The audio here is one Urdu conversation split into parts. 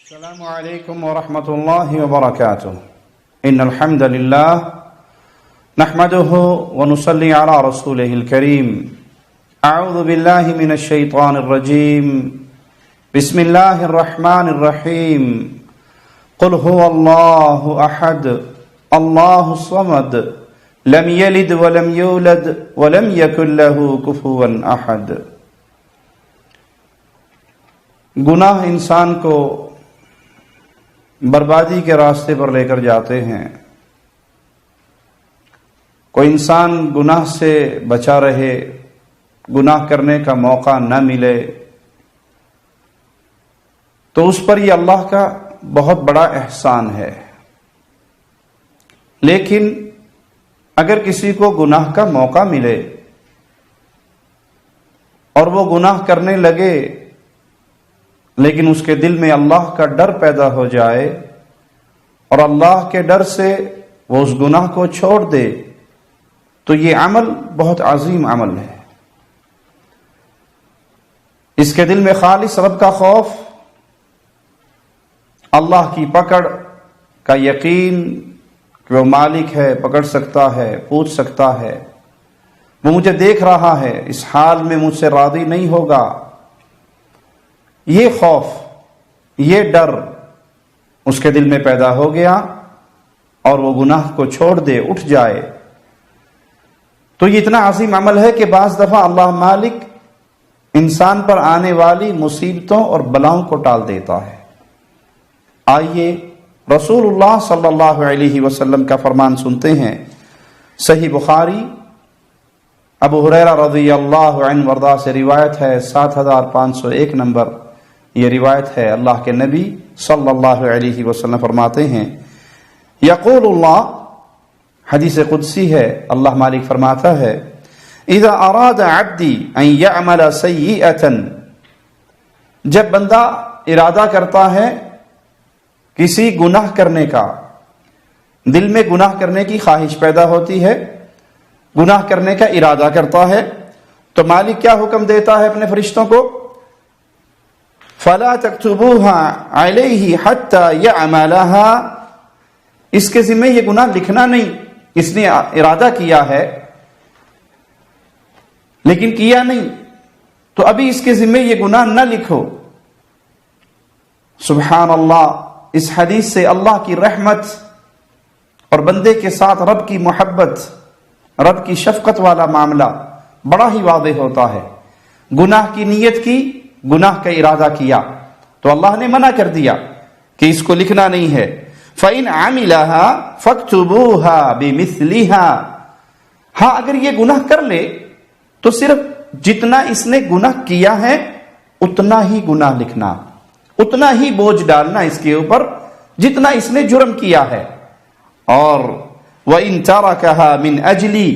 السلام علیکم ورحمۃ اللہ وبرکاتہ ان الحمد للہ نحمده ونصلی علی رسوله الکریم اعوذ باللہ من الشیطان الرجیم بسم اللہ الرحمن الرحیم قل هو اللہ احد اللہ الصمد لم یلد ولم یولد ولم یکن له کفوا احد۔ گناہ انسان کو بربادی کے راستے پر لے کر جاتے ہیں۔ کوئی انسان گناہ سے بچا رہے، گناہ کرنے کا موقع نہ ملے، تو اس پر یہ اللہ کا بہت بڑا احسان ہے۔ لیکن اگر کسی کو گناہ کا موقع ملے اور وہ گناہ کرنے لگے، لیکن اس کے دل میں اللہ کا ڈر پیدا ہو جائے اور اللہ کے ڈر سے وہ اس گناہ کو چھوڑ دے، تو یہ عمل بہت عظیم عمل ہے۔ اس کے دل میں خالص رب کا خوف، اللہ کی پکڑ کا یقین کہ وہ مالک ہے، پکڑ سکتا ہے، پوچھ سکتا ہے، وہ مجھے دیکھ رہا ہے، اس حال میں مجھ سے راضی نہیں ہوگا، یہ خوف، یہ ڈر اس کے دل میں پیدا ہو گیا اور وہ گناہ کو چھوڑ دے، اٹھ جائے، تو یہ اتنا عظیم عمل ہے کہ بعض دفعہ اللہ مالک انسان پر آنے والی مصیبتوں اور بلاؤں کو ٹال دیتا ہے۔ آئیے رسول اللہ صلی اللہ علیہ وسلم کا فرمان سنتے ہیں۔ صحیح بخاری ابو ہریرہ رضی اللہ عنہ وارضاہ سے روایت ہے، 7501 نمبر یہ روایت ہے۔ اللہ کے نبی صلی اللہ علیہ وسلم فرماتے ہیں، یقول اللہ، حدیث قدسی ہے، اللہ مالک فرماتا ہے، اذا اراد عبدی ان یعمل سیئۃ، جب بندہ ارادہ کرتا ہے کسی گناہ کرنے کا، دل میں گناہ کرنے کی خواہش پیدا ہوتی ہے، گناہ کرنے کا ارادہ کرتا ہے، تو مالک کیا حکم دیتا ہے اپنے فرشتوں کو؟ فَلَا تَكْتُبُوهَا عَلَيْهِ حَتَّى يَعْمَلَهَا، اس کے ذمہ یہ گناہ لکھنا نہیں، اس نے ارادہ کیا ہے لیکن کیا نہیں، تو ابھی اس کے ذمہ یہ گناہ نہ لکھو۔ سبحان اللہ، اس حدیث سے اللہ کی رحمت اور بندے کے ساتھ رب کی محبت، رب کی شفقت والا معاملہ بڑا ہی واضح ہوتا ہے۔ گناہ کی نیت کی، گناہ کا ارادہ کیا، تو اللہ نے منع کر دیا کہ اس کو لکھنا نہیں ہے۔ فَإِنْ عَمِلَهَا فَاكْتُبُوهَا بِمِثْلِهَا، ہاں اگر یہ گناہ کر لے تو صرف جتنا اس نے گناہ کیا ہے اتنا ہی گناہ لکھنا، اتنا ہی بوجھ ڈالنا اس کے اوپر جتنا اس نے جرم کیا ہے۔ اور وَإِنْ تَرَكَهَا مِنْ أَجْلِي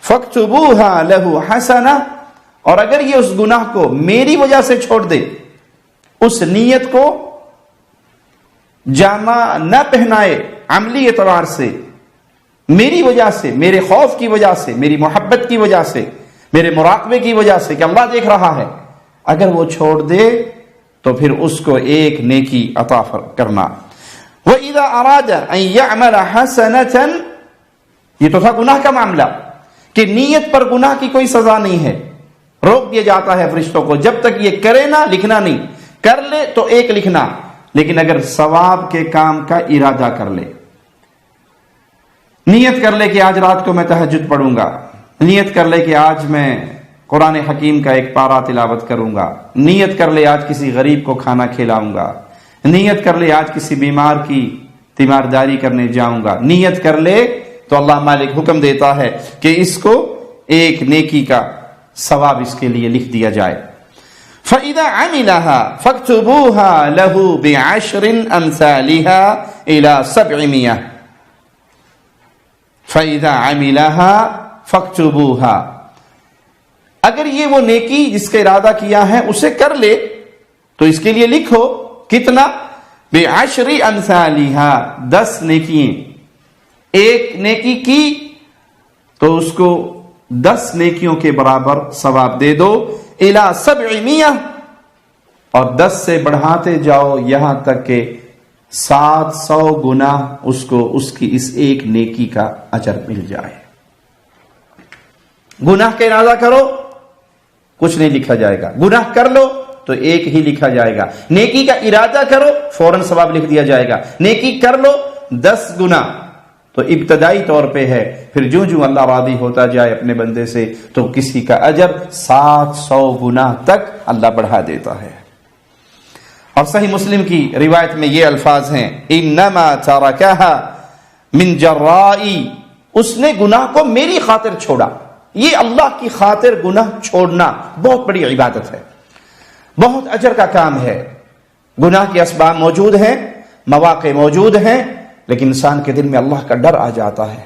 فَاكْتُبُوهَا لَهُ حَسَنَةً، اور اگر یہ اس گناہ کو میری وجہ سے چھوڑ دے، اس نیت کو جامہ نہ پہنائے عملی اعتبار سے، میری وجہ سے، میرے خوف کی وجہ سے، میری محبت کی وجہ سے، میرے مراقبے کی وجہ سے کہ اللہ دیکھ رہا ہے، اگر وہ چھوڑ دے تو پھر اس کو ایک نیکی عطا کرنا۔ وَإِذَا أَرَادَ أَن يَعْمَلَ حَسَنَةً، یہ تو تھا گناہ کا معاملہ کہ نیت پر گناہ کی کوئی سزا نہیں ہے، روک دیا جاتا ہے فرشتوں کو، جب تک یہ کرے نہ لکھنا نہیں، کر لے تو ایک لکھنا، لیکن اگر ثواب کے کام کا ارادہ کر لے، نیت کر لے کہ آج رات کو میں تہجد پڑھوں گا، نیت کر لے کہ آج میں قرآن حکیم کا ایک پارہ تلاوت کروں گا، نیت کر لے آج کسی غریب کو کھانا کھلاؤں گا، نیت کر لے آج کسی بیمار کی تیمارداری کرنے جاؤں گا، نیت کر لے، تو اللہ مالک حکم دیتا ہے کہ اس کو ایک نیکی کا ثواب اس کے لیے لکھ دیا جائے۔ فَإِذَا عَمِلَهَا فَاكْتُبُوهَا لَهُ بِعَشْرٍ أَمْثَالِهَا إِلَى 700۔ فَإِذَا عَمِلَهَا فَاكْتُبُوهَا، اگر یہ وہ نیکی جس کا ارادہ کیا ہے اسے کر لے تو اس کے لیے لکھو، کتنا؟ بِعَشْرِ أَمْثَالِهَا، 10 نیکییں، ایک نیکی کی تو اس کو 10 نیکیوں کے برابر ثواب دے دو۔ الی 700، اور 10 سے بڑھاتے جاؤ یہاں تک کہ 700 گنا اس کو اس کی اس ایک نیکی کا اجر مل جائے۔ گناہ کا ارادہ کرو کچھ نہیں لکھا جائے گا، گناہ کر لو تو ایک ہی لکھا جائے گا، نیکی کا ارادہ کرو فوراً ثواب لکھ دیا جائے گا، نیکی کر لو 10 گنا تو ابتدائی طور پہ ہے، پھر جو جو اللہ راضی ہوتا جائے اپنے بندے سے تو کسی کا اجر 700 گنا تک اللہ بڑھا دیتا ہے۔ اور صحیح مسلم کی روایت میں یہ الفاظ ہیں، انما ترکھا من جرائی، اس نے گناہ کو میری خاطر چھوڑا۔ یہ اللہ کی خاطر گناہ چھوڑنا بہت بڑی عبادت ہے، بہت اجر کا کام ہے۔ گناہ کے اسباب موجود ہیں، مواقع موجود ہیں، لیکن انسان کے دل میں اللہ کا ڈر آ جاتا ہے،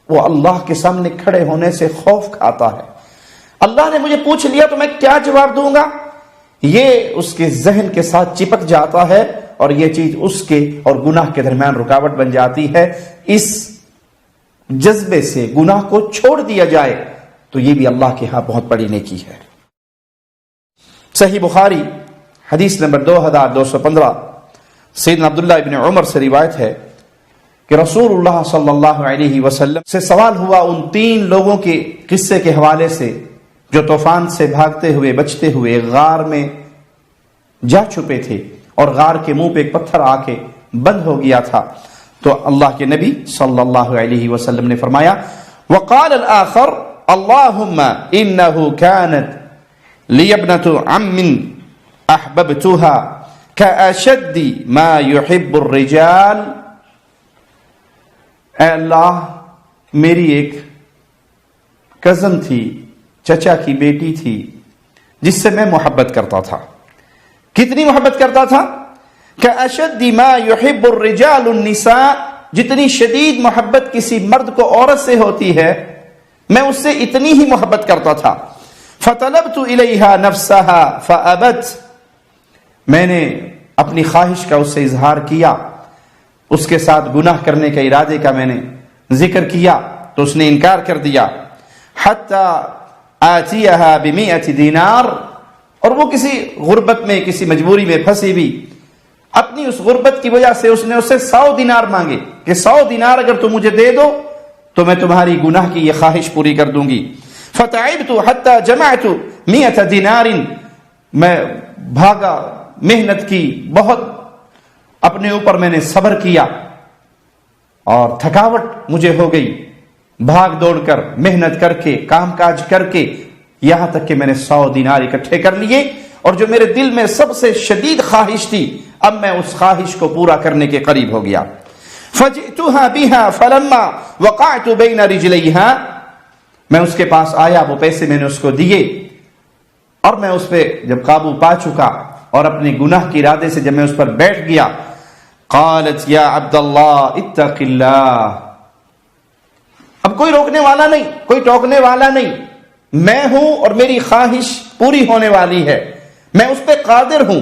وہ اللہ کے سامنے کھڑے ہونے سے خوف کھاتا ہے۔ اللہ نے مجھے پوچھ لیا تو میں کیا جواب دوں گا، یہ اس کے ذہن کے ساتھ چپک جاتا ہے اور یہ چیز اس کے اور گناہ کے درمیان رکاوٹ بن جاتی ہے۔ اس جذبے سے گناہ کو چھوڑ دیا جائے تو یہ بھی اللہ کے ہاں بہت بڑی نیکی ہے۔ صحیح بخاری حدیث نمبر 2215 سیدنا عبداللہ ابن عمر سے روایت ہے کہ رسول اللہ صلی اللہ علیہ وسلم سے سوال ہوا ان 3 لوگوں کے قصے کے حوالے سے جو طوفان سے بھاگتے ہوئے بچتے ہوئے غار میں جا چھپے تھے اور غار کے منہ پہ ایک پتھر آ کے بند ہو گیا تھا۔ تو اللہ کے نبی صلی اللہ علیہ وسلم نے فرمایا وقال الآخر اللہم انہو کانت لی ابنۃ عم احببتها کاشد ما یحب الرجال، اے اللہ میری ایک کزن تھی، چچا کی بیٹی تھی جس سے میں محبت کرتا تھا۔ کتنی محبت کرتا تھا؟ کاشد ما یحب الرجال النساء، جتنی شدید محبت کسی مرد کو عورت سے ہوتی ہے میں اس سے اتنی ہی محبت کرتا تھا۔ فطلبت الیہا نفسہا فابت، میں نے اپنی خواہش کا اس سے اظہار کیا، اس کے ساتھ گناہ کرنے کے ارادے کا میں نے ذکر کیا تو اس نے انکار کر دیا۔ حتی آتیہا ب100 دینار، اور وہ کسی غربت میں کسی مجبوری میں پھنسی بھی، اپنی اس غربت کی وجہ سے اس نے اسے 100 دینار مانگے کہ 100 دینار اگر تم مجھے دے دو تو میں تمہاری گناہ کی یہ خواہش پوری کر دوں گی۔ فتعبت حتی جمعت 100 دینار، میں بھاگا، محنت کی، بہت اپنے اوپر میں نے صبر کیا اور تھکاوٹ مجھے ہو گئی، بھاگ دوڑ کر محنت کر کے کام کاج کر کے یہاں تک کہ میں نے 100 دینار اکٹھے کر لیے، اور جو میرے دل میں سب سے شدید خواہش تھی اب میں اس خواہش کو پورا کرنے کے قریب ہو گیا۔ فجئتها بها فلما وقعت بين رجليها، میں اس کے پاس آیا، وہ پیسے میں نے اس کو دیے اور میں اس پہ جب قابو پا چکا اور اپنے گناہ کے ارادے سے جب میں اس پر بیٹھ گیا، قالت یا عبد اللہ اتق اللہ، اب کوئی روکنے والا نہیں، کوئی ٹوکنے والا نہیں، میں ہوں اور میری خواہش پوری ہونے والی ہے، میں اس پہ قادر ہوں،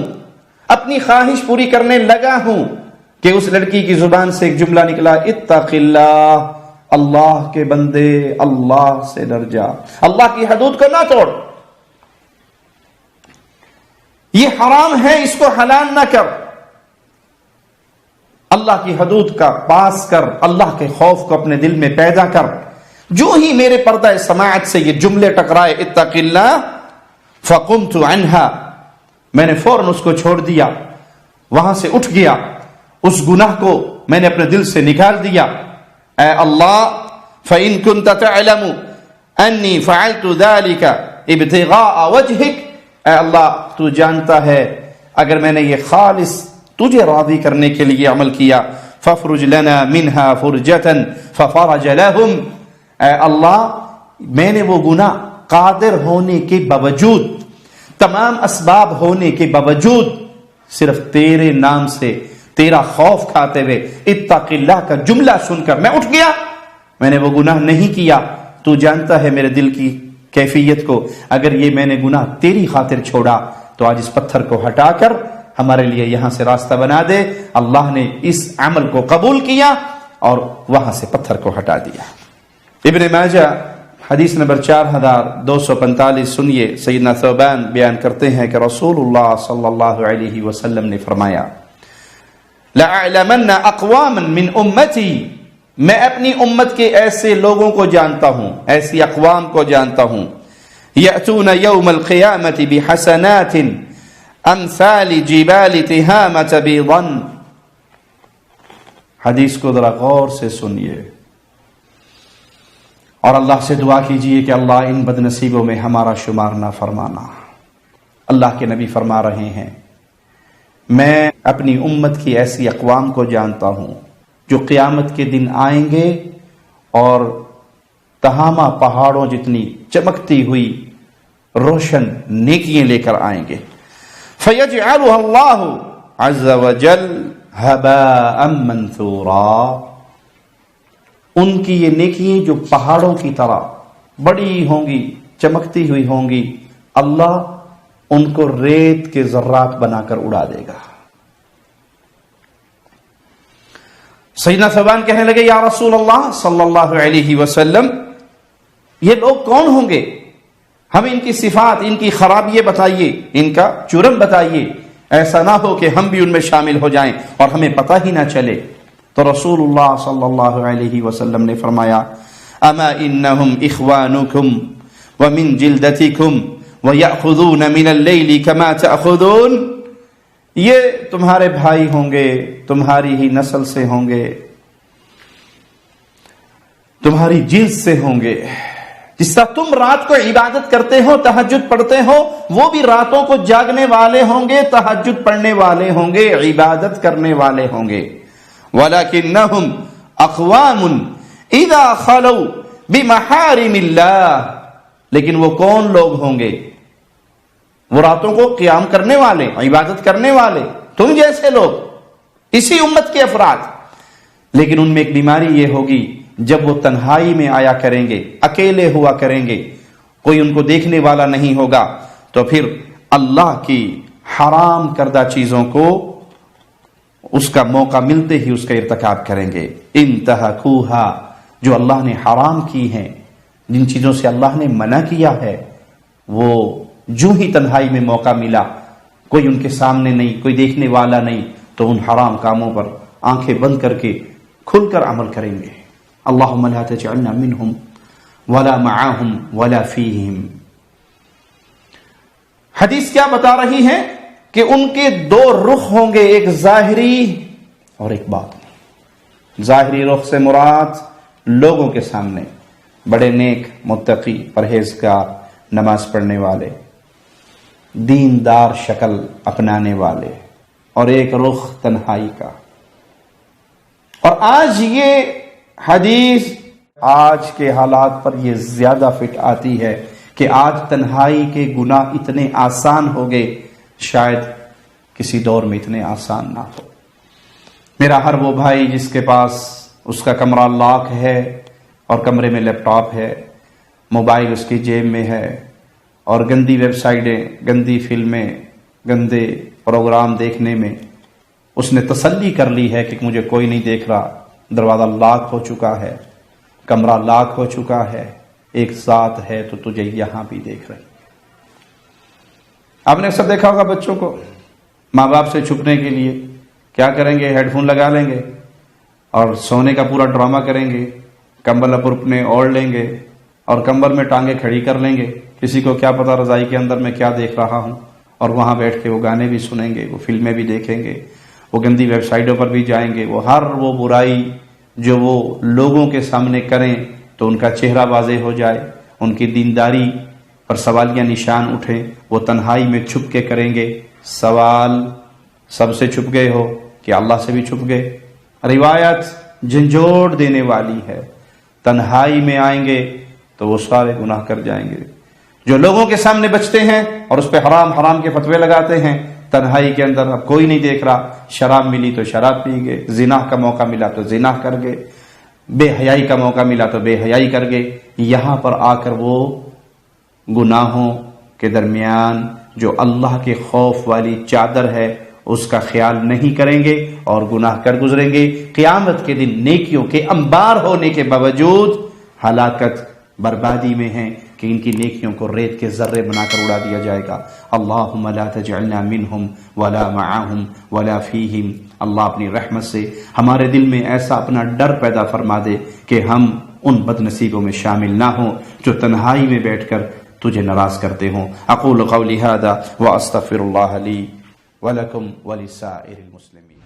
اپنی خواہش پوری کرنے لگا ہوں کہ اس لڑکی کی زبان سے ایک جملہ نکلا اتق اللہ، اللہ کے بندے اللہ سے ڈر جا، اللہ کی حدود کو نہ توڑ، یہ حرام ہے اس کو حلال نہ کر، اللہ کی حدود کا پاس کر، اللہ کے خوف کو اپنے دل میں پیدا کر۔ جو ہی میرے پردہ سماعت سے یہ جملے ٹکرائے اتق اللہ، فقمت عنہا، میں نے فوراً اس کو چھوڑ دیا، وہاں سے اٹھ گیا، اس گناہ کو میں نے اپنے دل سے نکال دیا۔ اے اللہ فإن كنت تعلم أني فعلت ذلك ابتغاء وجهك، اے اللہ تو جانتا ہے اگر میں نے یہ خالص تجھے راضی کرنے کے لیے عمل کیا، فافرج لنا منها فرجة ففرج لهم، اے اللہ میں نے وہ گناہ قادر ہونے کے باوجود، تمام اسباب ہونے کے باوجود، صرف تیرے نام سے، تیرا خوف کھاتے ہوئے اتق اللہ کا جملہ سن کر میں اٹھ گیا، میں نے وہ گناہ نہیں کیا، تو جانتا ہے میرے دل کی کیفیت کو، اگر یہ میں نے گناہ تیری خاطر چھوڑا تو آج اس پتھر کو ہٹا کر ہمارے لیے یہاں سے راستہ بنا دے۔ اللہ نے اس عمل کو قبول کیا اور وہاں سے پتھر کو ہٹا دیا۔ ابن ماجہ حدیث نمبر 4245 سنیے، سیدنا ثوبان بیان کرتے ہیں کہ رسول اللہ صلی اللہ علیہ وسلم نے فرمایا لَأَعْلَمَنَّ أَقْوَامًا مِّنْ أُمَّتِي، میں اپنی امت کے ایسے لوگوں کو جانتا ہوں، ایسی اقوام کو جانتا ہوں، يَأْتُونَ يَوْمَ الْقِيَامَةِ بِحَسَنَاتٍ أَمْثَالِ جِبَالِ تِهَامَةَ بِيضًا۔ حدیث کو ذرا غور سے سنیے اور اللہ سے دعا کیجئے کہ اللہ ان بد نصیبوں میں ہمارا شمار نہ فرمانا۔ اللہ کے نبی فرما رہے ہیں میں اپنی امت کی ایسی اقوام کو جانتا ہوں جو قیامت کے دن آئیں گے اور تہامہ پہاڑوں جتنی چمکتی ہوئی روشن نیکیاں لے کر آئیں گے، فَيَجْعَلُهَا اللَّهُ عَزَّ وَجَلَّ هَبَاءً مَنْثُورًا۔ ان کی یہ نیکیاں جو پہاڑوں کی طرح بڑی ہوں گی، چمکتی ہوئی ہوں گی، اللہ ان کو ریت کے ذرات بنا کر اڑا دے گا۔ سیدنا ثوبان کہنے لگے یا رسول اللہ صلی اللہ علیہ وسلم، یہ لوگ کون ہوں گے؟ ہمیں ان کی صفات، ان کی خرابیاں بتائیے، ان کا جرم بتائیے، ایسا نہ ہو کہ ہم بھی ان میں شامل ہو جائیں اور ہمیں پتہ ہی نہ چلے۔ تو رسول اللہ صلی اللہ علیہ وسلم نے فرمایا اما انہم اخوانکم ومن جلدتکم ویأخذون من اللیل کما تأخذون، یہ تمہارے بھائی ہوں گے، تمہاری ہی نسل سے ہوں گے، تمہاری جلد سے ہوں گے، جس طرح تم رات کو عبادت کرتے ہو، تہجد پڑھتے ہو، وہ بھی راتوں کو جاگنے والے ہوں گے، تہجد پڑھنے والے ہوں گے، عبادت کرنے والے ہوں گے۔ وَلَكِنَّهُمْ أَقْوَامٌ إِذَا خَلَوْا بِمَحَارِمِ اللَّهِ، لیکن وہ کون لوگ ہوں گے؟ وہ راتوں کو قیام کرنے والے، عبادت کرنے والے، تم جیسے لوگ، اسی امت کے افراد، لیکن ان میں ایک بیماری یہ ہوگی جب وہ تنہائی میں آیا کریں گے، اکیلے ہوا کریں گے، کوئی ان کو دیکھنے والا نہیں ہوگا، تو پھر اللہ کی حرام کردہ چیزوں کو اس کا موقع ملتے ہی اس کا ارتکاب کریں گے۔ انتہکوہا، جو اللہ نے حرام کی ہیں، جن چیزوں سے اللہ نے منع کیا ہے، وہ جو ہی تنہائی میں موقع ملا، کوئی ان کے سامنے نہیں، کوئی دیکھنے والا نہیں، تو ان حرام کاموں پر آنکھیں بند کر کے کھل کر عمل کریں گے۔ اللہم لا تجعلنا منہم ولا معاہم ولا فیہم۔ حدیث کیا بتا رہی ہے کہ ان کے دو رخ ہوں گے، ایک ظاہری اور ایک باطنی۔ ظاہری رخ سے مراد لوگوں کے سامنے بڑے نیک، متقی، پرہیزگار، نماز پڑھنے والے، دیندار شکل اپنانے والے، اور ایک رخ تنہائی کا۔ اور آج یہ حدیث آج کے حالات پر یہ زیادہ فٹ آتی ہے کہ آج تنہائی کے گناہ اتنے آسان ہو گئے، شاید کسی دور میں اتنے آسان نہ ہو۔ میرا ہر وہ بھائی جس کے پاس اس کا کمرہ لاک ہے اور کمرے میں لیپ ٹاپ ہے، موبائل اس کی جیب میں ہے، اور گندی ویب سائٹیں، گندی فلمیں، گندے پروگرام دیکھنے میں اس نے تسلی کر لی ہے کہ مجھے کوئی نہیں دیکھ رہا، دروازہ لاک ہو چکا ہے، کمرہ لاک ہو چکا ہے، ایک ذات ہے تو تجھے یہاں بھی دیکھ رہی۔ آپ نے اکثر دیکھا ہوگا بچوں کو ماں باپ سے چھپنے کے لیے کیا کریں گے، ہیڈ فون لگا لیں گے اور سونے کا پورا ڈرامہ کریں گے، کمبل اپنے اوڑھ لیں گے اور کمبل میں ٹانگیں کھڑی کر لیں گے، کسی کو کیا پتا رضائی کے اندر میں کیا دیکھ رہا ہوں، اور وہاں بیٹھ کے وہ گانے بھی سنیں گے، وہ فلمیں بھی دیکھیں گے، وہ گندی ویب سائٹوں پر بھی جائیں گے، وہ ہر وہ برائی جو وہ لوگوں کے سامنے کریں تو ان کا چہرہ واضح ہو جائے، ان کی دینداری پر سوالیہ نشان اٹھیں، وہ تنہائی میں چھپ کے کریں گے۔ سوال سب سے چھپ گئے ہو کہ اللہ سے بھی چھپ گئے؟ روایت جھنجھوڑ دینے والی ہے، تنہائی میں آئیں گے تو وہ سارے گناہ کر جائیں گے۔ جو لوگوں کے سامنے بچتے ہیں اور اس پہ حرام کے فتوے لگاتے ہیں، تنہائی کے اندر اب کوئی نہیں دیکھ رہا، شراب ملی تو شراب پی گئے، زنا کا موقع ملا تو زنا کر گئے، بے حیائی کا موقع ملا تو بے حیائی کر گئے۔ یہاں پر آ کر وہ گناہوں کے درمیان جو اللہ کے خوف والی چادر ہے اس کا خیال نہیں کریں گے اور گناہ کر گزریں گے۔ قیامت کے دن نیکیوں کے انبار ہونے کے باوجود ہلاکت بربادی میں ہیں کہ ان کی نیکیوں کو ریت کے ذرے بنا کر اڑا دیا جائے گا۔ اللہم لا تجعلنا منہم ولا معاہم ولا فیہم، اللہ اپنی رحمت سے ہمارے دل میں ایسا اپنا ڈر پیدا فرما دے کہ ہم ان بد نصیبوں میں شامل نہ ہوں جو تنہائی میں بیٹھ کر تجھے ناراض کرتے ہوں۔ اقول قولی ھذا واستغفر اللہ لی ولکم ولسائر المسلمین۔